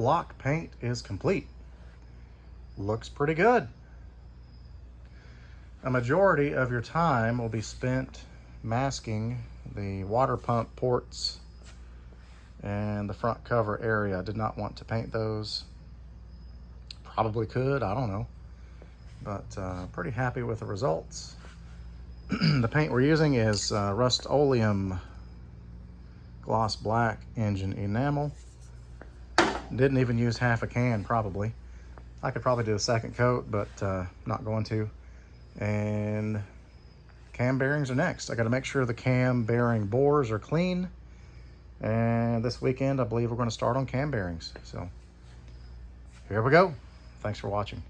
block paint is complete. Looks pretty good. A majority of your time will be spent masking the water pump ports and the front cover area. I did not want to paint those. Probably could, I don't know. But pretty happy with the results. The paint we're using is Rust-Oleum Gloss Black Engine Enamel. Didn't even use half a can, probably. I could probably do a second coat, but not going to. And cam bearings are next. I got to make sure the cam bearing bores are clean. And this weekend, I believe we're going to start on cam bearings. So here we go. Thanks for watching.